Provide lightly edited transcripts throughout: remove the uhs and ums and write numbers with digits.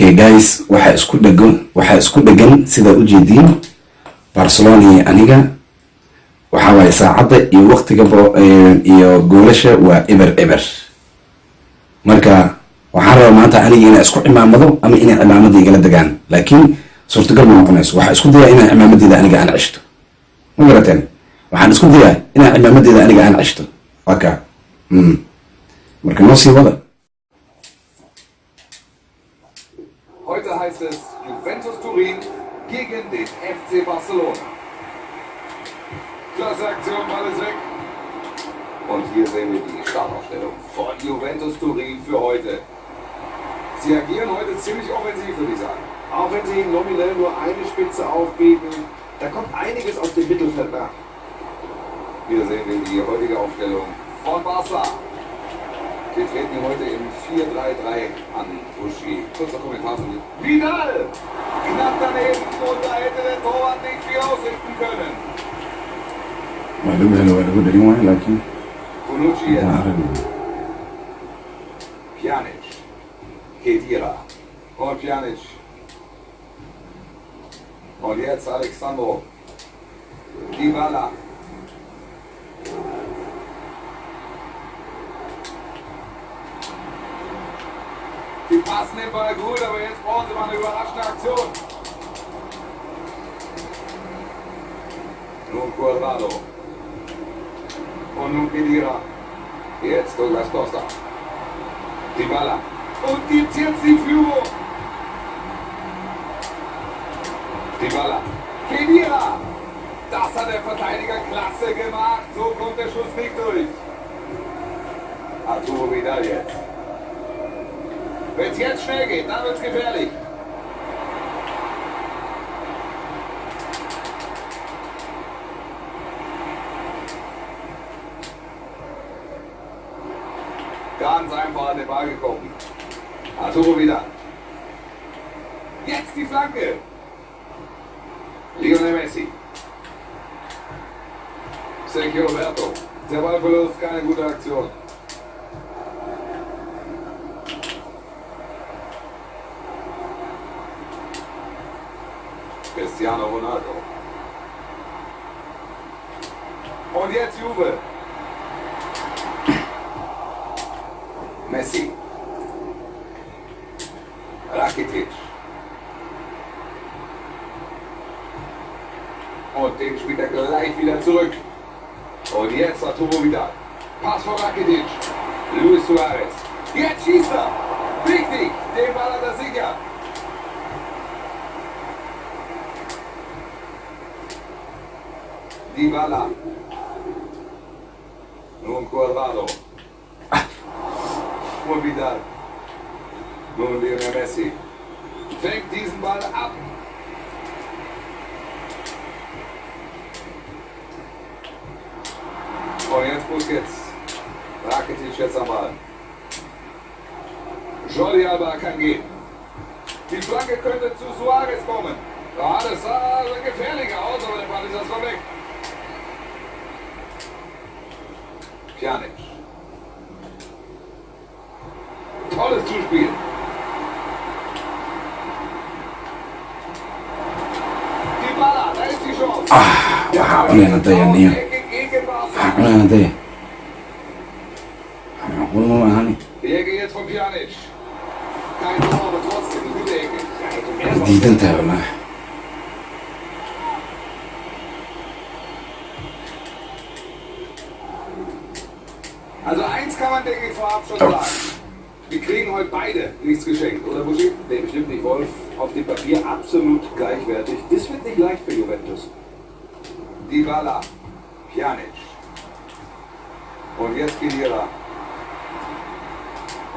Okay guys, waxaa isku dhagan sida u jeediin Barcelona iyo aniga waxa way saacada iyo waqtiga iyo goolasha waa eber marka waxaan rabaa maanta aniga inaan isku cimaamado ama inaan cimaamada igala dagaan laakiin suurtagal ma noqonayso waxaan isku dayaa inaan cimaamadeeda aniga aan cishto ma garateen waxaan isku dayaa inaan cimaamadeeda aniga aan cishto waka marka noo sii wada. Heute heißt es Juventus Turin gegen den FC Barcelona. Klasse Aktion, Ball ist weg. Und hier sehen wir die Startaufstellung von Juventus Turin für heute. Sie agieren heute ziemlich offensiv, würde ich sagen. Auch wenn sie nominell nur eine Spitze aufbieten, da kommt einiges aus dem Mittelfeld nach. Hier sehen wir die heutige Aufstellung von Barca. Wir treten heute im 4-3-3 an. Buschi, kurzer Kommentar von Vidal! Knapp daneben und da hätte der Torwart nicht viel ausrichten können. Bonucci jetzt. Pjanic. Khedira. Und Pjanic. Und jetzt Alexandro. Dybala. Die passen den Ball gut, aber jetzt brauchen sie mal eine überraschende Aktion. Nun Cuadrado. Und nun Khedira. Jetzt Douglas Costa. Dybala. Und gibt jetzt die Führung. Dybala. Khedira. Das hat der Verteidiger klasse gemacht. So kommt der Schuss nicht durch. Arturo Vidal jetzt. Wenn es jetzt schnell geht, dann wird es gefährlich. Ganz einfach an den Ball gekommen. Arturo wieder. Jetzt die Flanke. Lionel Messi. Sergio Roberto. Der Ballverlust, keine gute Aktion. Cristiano Ronaldo. Und jetzt Juve. Messi. Rakitic. Und den spielt er gleich wieder zurück. Und jetzt Arturo Vidal. Pass von Rakitic. Luis Suarez. Jetzt schießt er. Wichtig. Den Ball hat er sicher. Dybala. Nun Cuadrado. Und Vidal. Nun Lionel Messi. Fängt diesen Ball ab. Und jetzt Busquets. Rakitic jetzt am Ball. Jordi Alba kann gehen. Die Flanke könnte zu Suarez kommen. Ja, das sah gefährlicher aus, aber der Ball ist erstmal weg. Pjanic. Tolles Zuspiel. Dybala, da ist die Chance. Die Ecke jetzt von Pjanic. Kein Tor, aber trotzdem eine gute Ecke. Also eins kann man, denke ich, vorab schon sagen. Wir kriegen heute beide nichts geschenkt, oder Buschi? Nee, bestimmt nicht, Wolf. Auf dem Papier absolut gleichwertig. Das wird nicht leicht für Juventus. Dybala, Pjanic. Und jetzt Khedira.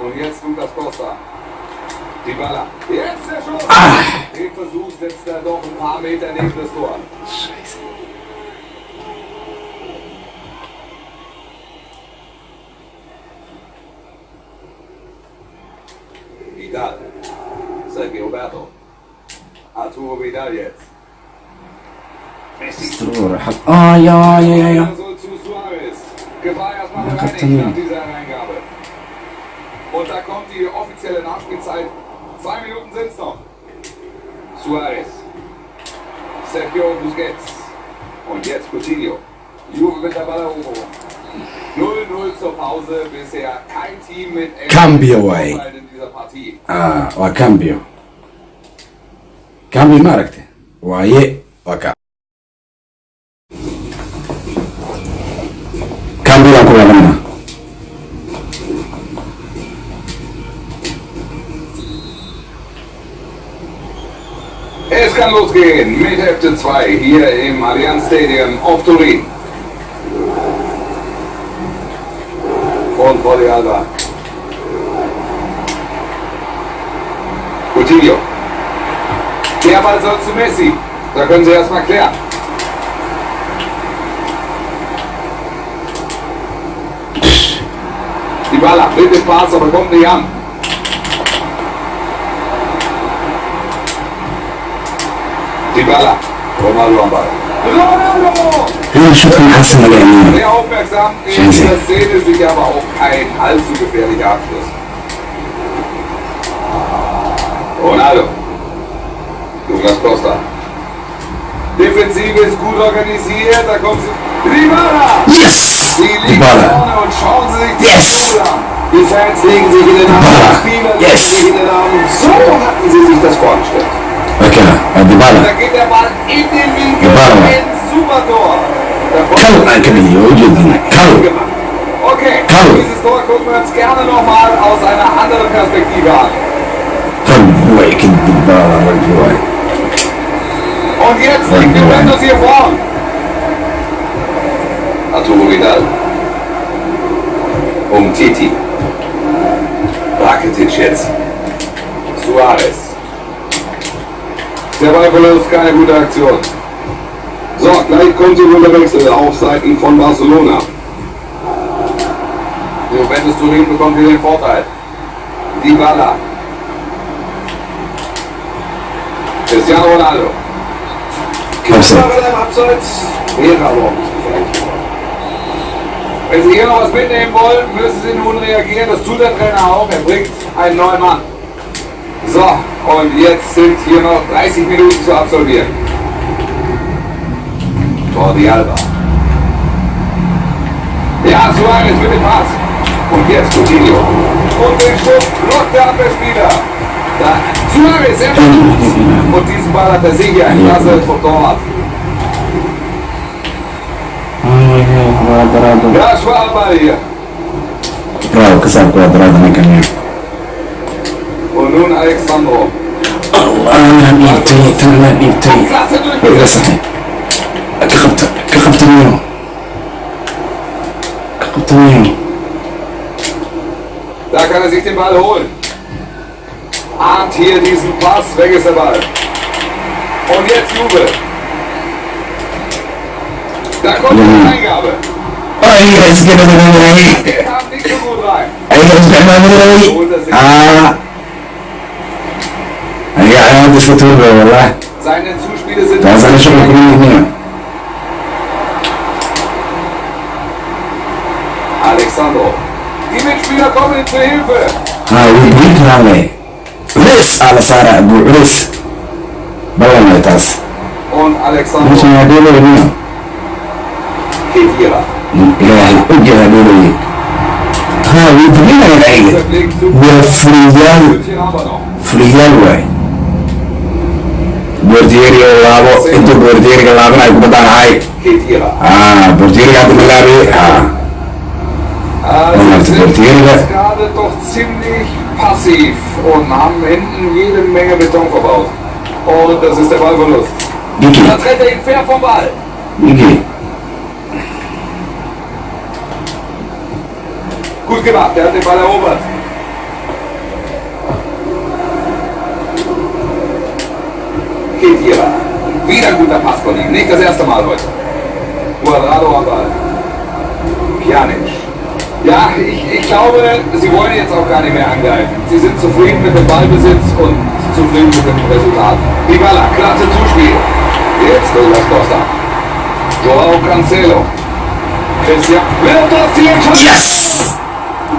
Und jetzt Lucas Costa. Dybala. Jetzt der Schuss. Den Versuch setzt er doch ein paar Meter neben das Tor. Scheiße. Vidal. Sergio Roberto. Arturo Vidal jetzt. Messi. Ja. So zu Suarez. Gefahr erstmal bereinigt nach dieser Hereingabe. Und da kommt die offizielle Nachspielzeit. 2 Minuten sind's noch. Suarez. Sergio Busquets. Und jetzt Coutinho. Juve mit der Balleroberung. 0-0 zur Pause. Bisher kein Team mit Cambio, Vorteil in dieser Partie. waa cambio cambio ma aragte waaye waa ka cambio ku labanna Es kann losgehen mit Hälfte 2 hier im Allianz Stadium auf Turin. Und Jordi Alba. Coutinho. Der Ball soll zu Messi. Da können sie erstmal klären. Die Baller will den Pass, aber kommt nicht an. Die Baller. Ronaldo am Ball. Ronaldo! shukran xasan laga amiin Sehr aufmerksam in dieser Szene, sich aber auch kein allzu gefährlicher Abschluss. Ronaldo. Douglas Costa. Defensive ist gut organisiert, da kommt sie. Dybala! yes Sie liegen Dybala vorne und schauen sie sich Yes. das Spiel an. Die Fans legen sich in den Arm, Dybala. die Spieler legen Yes. sich in den Arm. So hatten sie sich das vorgestellt. okay Dybala Da geht der Ball in den Winkel, Dybala. ein super Tor. kal aan ka dhigay oo ujeedin kal Okay, Kal. dieses Tor gucken wir uns gerne nochmal aus einer anderen Perspektive an. kal way ka Dybala way Und jetzt liegt Juventus hier vorn. Arturo Vidal. Titi. Rakitic jetzt. Suarez. Der Ballverlust, keine gute Aktion. So, gleich kommt die Wechsel auf Seiten von Barcelona. Juventus Turin bekommt hier den Vorteil. Dybala. Cristiano Ronaldo. Knapp im Abseits. Wäre aber auch nicht gefährlich. Wenn Sie hier noch was mitnehmen wollen, müssen Sie nun reagieren. Das tut der Trainer auch. Er bringt einen neuen Mann. So, und jetzt sind hier noch 30 Minuten zu absolvieren. Jordi Alba. Ja, Suarez mit dem Pass. Und jetzt Coutinho. Und den Schuss blockt der Abwehrspieler. Da, Suarez, er versucht. Und diesen Ball hat er sicher ein Klasse vom Torwart. Ja, Schwabball hier. bravo ka saab quadrado ninkan Und nun Alexandro. Allah dhiibtay tan la dhiibtay Klasse way iga saxay ka qabta miyo Da kann er sich den Ball holen. Ahnt hier diesen Pass, weg ist der Ball. Und jetzt Juve. Da kommt die Eingabe. ay iska dhadhaday Wir haben nicht so gut rein. ay iska dhadhaday ay aad iska tuuba wallah Seine Zuspiele sind... taas ana shaqo kuma yihiin Alexandro. Die Mitspieler kommen ihm zur Hilfe. way dhiibtaale culeys aa la saara abuu culeys ballan way taas Und Alexandro. meeshan waa dheelaya Kedira. ilaahay ogyaha dheelaya way dibinayaan ayga Der Blick zu... waa fuliyaal Stückchen haben wir noch. fuliyaal waay bordieriga laabo intuu bordieriga laabanayo kubadaan ahay Kedira. bordieriga hadda ma laabi Also Und sind Portiere. jetzt gerade doch ziemlich passiv und haben hinten jede Menge Beton verbaut. Und das ist der Ballverlust. Diki Da trennt er ihn fair vom Ball. Diki Gut gemacht, der hat den Ball erobert. Kedira. Wieder ein guter Pass von ihm. Nicht das erste Mal heute. Cuadrado am Ball. Pjanic. Ja, ich glaube, sie wollen jetzt auch gar nicht mehr angreifen. Sie sind zufrieden mit dem Ballbesitz und zufrieden mit dem Resultat. Dybala, klasse Zuspiel. Jetzt Douglas Costa. Joao Cancelo. Christian. Wird das die Entscheidung? yes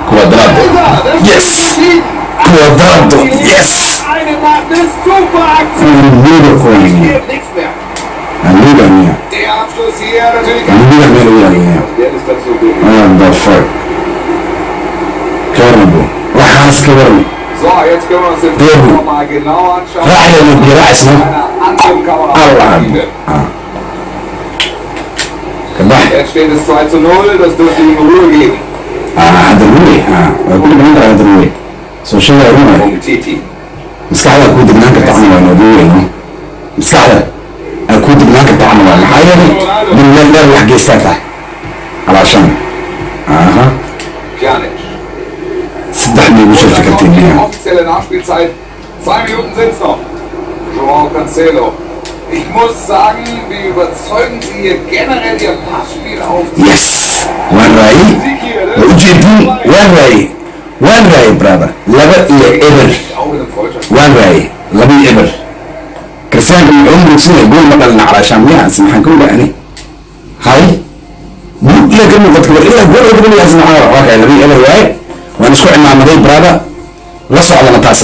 quadrado Da ist er, der Yes. Spiel entschieden. Cuadrado. Yes. Eine Macht ist super Aktion. Amigo con Geht nichts mehr. amiga mía. Der Abschluss hier natürlich. Amiga mía. Der ist das so gut. What the fuck? Caramba. Waxaas ka waran. So, jetzt können wir uns den Sehr gut. nochmal genau anschauen. Raaxle na biyo raaxle. Einer anderen Kameraperspektive. Kabax. Jetzt steht es 2:0, das dürfte ihm Ruhe geben. Hadda ruwe. Waa ku dhiman karaa hadda ruwe. Soo sheegaya ruwe. Umtiti. Maskaxda ku degnaan karta camal waa noogu weyno. Maskaxda ay ku degnaan karta camal waa maxaa yeelay nin meel dheer wax geystaa tahay. Alaashan. Aha. Pjanic. Saddex bay ugu soo fikirteen Die miya. offizielle Nachspielzeit. 2 Minuten sind's noch. Joao Cancelo. Ich muss sagen, wie überzeugend sie hier generell ihr Passspiel auf. Yes. Waan raayay. Waa ujeedin. Waan raayay. Waan raayay brother. Laba iyo eber. Auch in einem Freundschaft. waan raayay laba iyo eber. Cristiano wuxuu muujinaya gool ma dhalina calaashaan miyaa maxaan ka ogaani hay buug ila ka muuqato war ilaa gool oo dhalinayaa maxaa waa kay laba iyo eber waaye waan isku cimaamaday brother la socdana taas